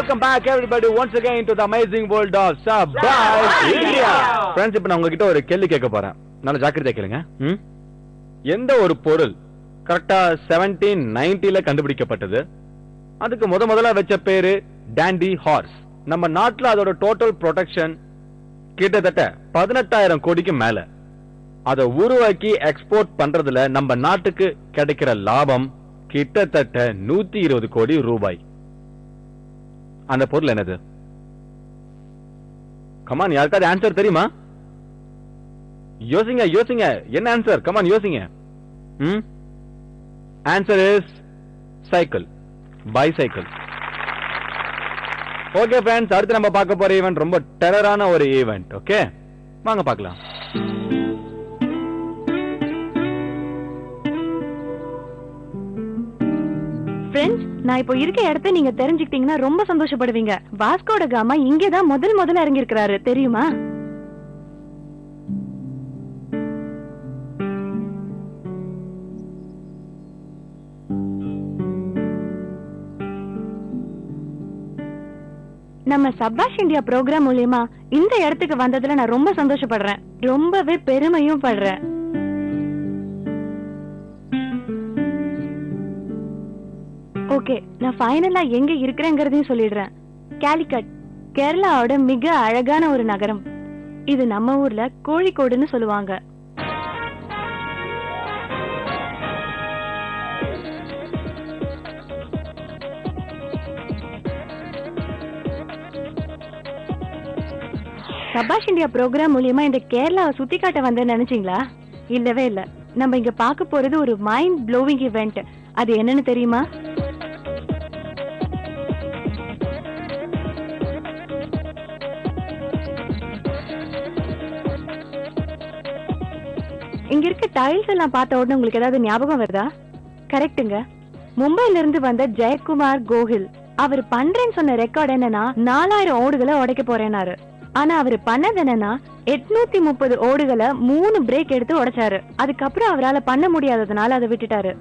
welcome back everybody once again to the amazing world of Surprise India. Friends, இப்ப நான் உங்ககிட்ட ஒரு கேள்வி கேட்க போறேன். நல்ல ஜாக்கிரதையா கேளுங்க. எந்த ஒரு பொருள் கரெக்ட்டா 1790ல கண்டுபிடிக்கப்பட்டது? அதுக்கு முதல்ல வச்ச பேரு டாண்டி ஹார்ஸ். நம்ம நாட்டுல அதோட டோட்டல் ப்ரொடக்ஷன் கிட்டத்தட்ட 18,000 கோடிக்கு மேல. அதை உருவாக்கி எக்ஸ்போர்ட் பண்றதுல நம்ம நாட்டுக்கு கிடைக்கிற லாபம் கிட்டத்தட்ட 120 கோடி ரூபாய். அந்த பொருள் என்னது? கமான், யாருக்காவது ஆன்சர் தெரியுமா? யோசிங்க. என்ன ஆன்சர்? கமான் யோசிங்க. Answer is cycle, bicycle. Okay friends, அடுத்து நம்ம பார்க்க போற ஈவென்ட் ரொம்ப டெரரான ஒரு ஈவென்ட். ஓகே, வாங்க பார்க்கலாம். ஃப்ரெண்ட்ஸ், நான் இப்போ இருக்க இடத்தை நீங்க தெரிஞ்சுக்கிட்டீங்கன்னா ரொம்ப சந்தோஷப்படுவீங்க. வாஸ்கோ ட காமா இங்கதான் முதல்ல இறங்கி இருக்கிறாரு, தெரியுமா? நம்ம சபாஷ் இந்தியா ப்ரோக்ராம் மூலமா இந்த இடத்துக்கு வந்ததுல நான் ரொம்ப சந்தோஷப்படுறேன், ரொம்பவே பெருமையும் படுறேன். ஓகே, நான் ஃபைனலா எங்க இருக்கிறேங்கிறதையும் சொல்லிடுறேன். காலிக்கட், கேரளாவோட மிக அழகான ஒரு நகரம். இது நம்ம ஊர்ல கோழிக்கோடுன்னு சொல்லுவாங்க. சபாஷ் இந்தியா ப்ரோக்ராம் மூலியமா இந்த கேரளாவை சுத்தி காட்ட வந்தேன்னு நினைச்சீங்களா? இல்லவே இல்ல. நம்ம இங்க பார்க்க போறது ஒரு மைண்ட் ப்ளோவிங் இவெண்ட். அது என்னன்னு தெரியுமா? இங்க இருக்க டைல்ஸ் எல்லாம் பார்த்த உடனே உங்களுக்கு ஏதாவது ஞாபகம் வருதா? கரெக்ட்டுங்க, மும்பைல இருந்து வந்த ஜெயக்குமார் கோஹில். அவர் பண்றேன்னு சொன்ன ரெக்கார்ட் என்னன்னா 4000 ஓடுகளை உடைக்க போறேனாரு. ஆனா அவரு பண்ணது என்னன்னா 830 ஓடுகளை 3 பிரேக் எடுத்து உடைச்சாரு. அதுக்கப்புறம் அவரால பண்ண முடியாததுனால அதை விட்டுட்டாரு.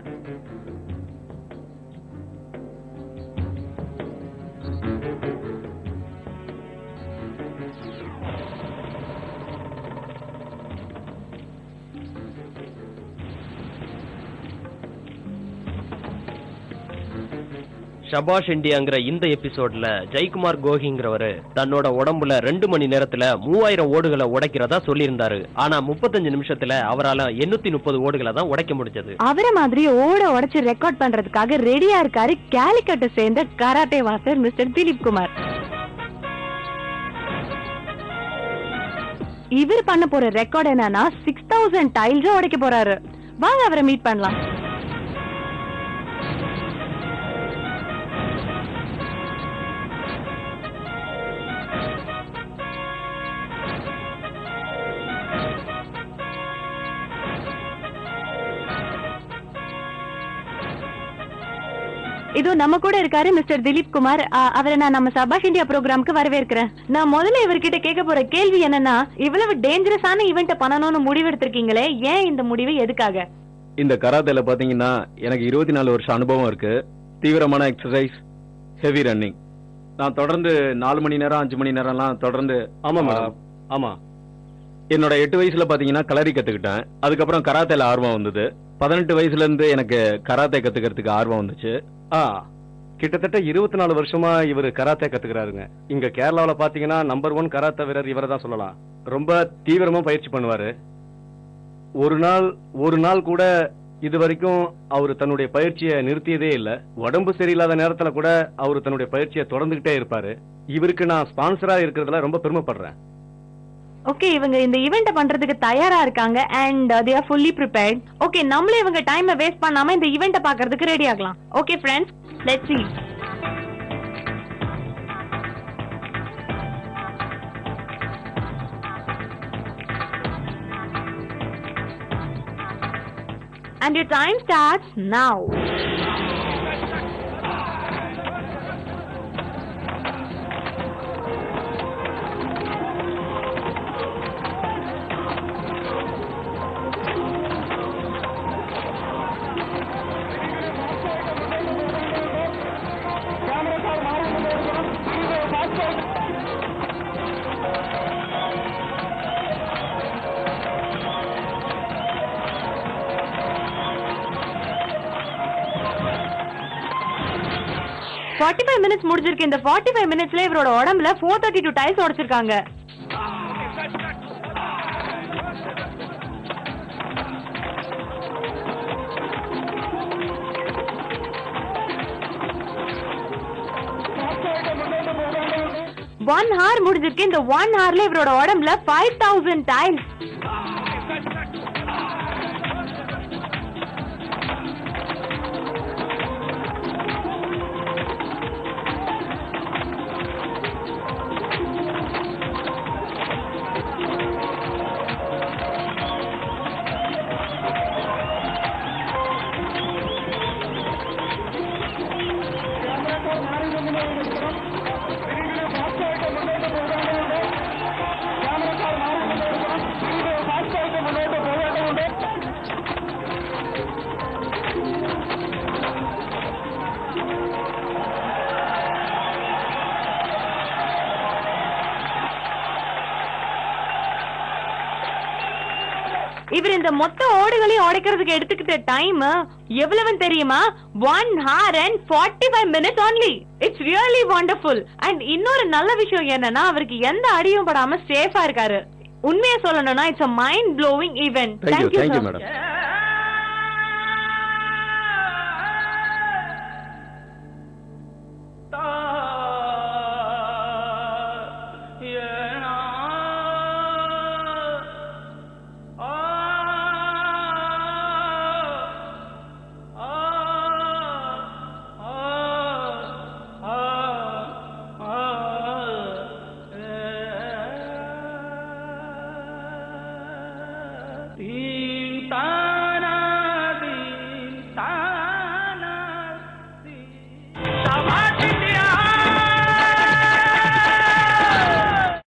ஷபாஷ் இந்தியாங்கிற இந்த எபிசோட்ல ஜெயக்குமார் கோஹிங்கிறவரு தன்னோட உடம்புல 2 மணி நேரத்துல 3000 ஓடுகளை உடைக்கிறதா சொல்லியிருந்தாரு. ஆனா 35 நிமிஷத்துல அவரால 830 ஓடுகளை தான் உடைக்க முடிஞ்சது. அவரை மாதிரி ஓட உடைச்சு ரெக்கார்ட் பண்றதுக்காக ரெடியா இருக்காரு காலிக்கட்டை சேர்ந்த karate master mister Dilip Kumar. இவர் பண்ண போற ரெக்கார்ட் என்னன்னா 6000 டைல்ஸ் உடைக்க போறாரு. வாங்க அவரை மீட் பண்ணலாம். இதோ நம்ம கூட இருக்காரு மிஸ்டர் திலீப் குமார். அவரை நான் நம்ம சபாஷ் இந்தியா ப்ரோக்ராமுக்கு வரவேற்கிறேன். நான் முதல்ல இவர்கிட்ட கேட்க போற கேள்வி என்னன்னா, இவ்வளவு டேஞ்சரஸான ஈவென்ட் பண்ணணும்னு முடிவு எடுத்திருக்கீங்களே, ஏன் இந்த முடிவு, எதுக்காக? இந்த கராத்தேல பாத்தீங்கன்னா எனக்கு 24 வருஷம் அனுபவம் இருக்கு. தீவிரமான எக்ஸசைஸ், ஹெவி ரன்னிங். நான் தொடர்ந்து 4 மணி நேரம் 5 மணி நேரம்லாம் தொடர்ந்து. ஆமா மேடம், ஆமா. என்னோட 8 வயசுல பாத்தீங்கன்னா கலரி கத்துக்கிட்டேன். அதுக்கப்புறம் கராத்தேல ஆர்வம் வந்தது. 18 வயசுல இருந்து எனக்கு கராத்தே கத்துக்கிறதுக்கு ஆர்வம் வந்துச்சு. கிட்டத்தட்ட 24 வருஷமா இவர் கராத்தே கத்துக்கிறாருங்க. இங்க கேரளாவில பாத்தீங்கன்னா நம்பர் 1 கராத்தே வீரர் இவரை தான் சொல்லலாம். ரொம்ப தீவிரமா பயிற்சி பண்ணுவாரு. ஒரு நாள் கூட இது வரைக்கும் அவரு தன்னுடைய பயிற்சியை நிறுத்தியதே இல்ல. உடம்பு சரியில்லாத நேரத்துல கூட அவரு தன்னுடைய பயிற்சியை தொடர்ந்துகிட்டே இருப்பாரு. இவருக்கு நான் ஸ்பான்சரா இருக்கிறதுல ரொம்ப பெருமைப்படுறேன். ஓகே, இவங்க இந்த ஈவென்ட் பண்றதுக்கு தயாரா இருக்காங்க and they are fully prepared. Okay, நம்மளே இவங்க டைமை வேஸ்ட் பண்ணாம இந்த ஈவென்ட் பார்க்கிறதுக்கு ரெடி ஆகலாம். Okay friends, let's see. And your time starts now. 45 minutes முடிஞ்சிருக்கு. இந்த 45 மினிட்ஸ்ல இவரோட உடம்புல 432 டைல்ஸ் உடைச்சிருக்காங்க. One hour முடிஞ்சிருக்கு. இந்த 1 hourல இவரோட உடம்புல 5000 டைல்ஸ். இவர் இந்த மொத்த ஓடுகளையும் உடைக்கிறதுக்கு எடுத்துக்கிட்ட டைம் எவ்வளவுன்னு தெரியுமா? 1 hour and 45 minutes only. It's really wonderful. And இன்னொரு நல்ல விஷயம் என்னன்னா அவருக்கு எந்த அடியும் படாம சேஃபா இருக்காரு. உண்மையை சொல்லணும்னா it's a mind blowing event. Thank you madam. Yeah.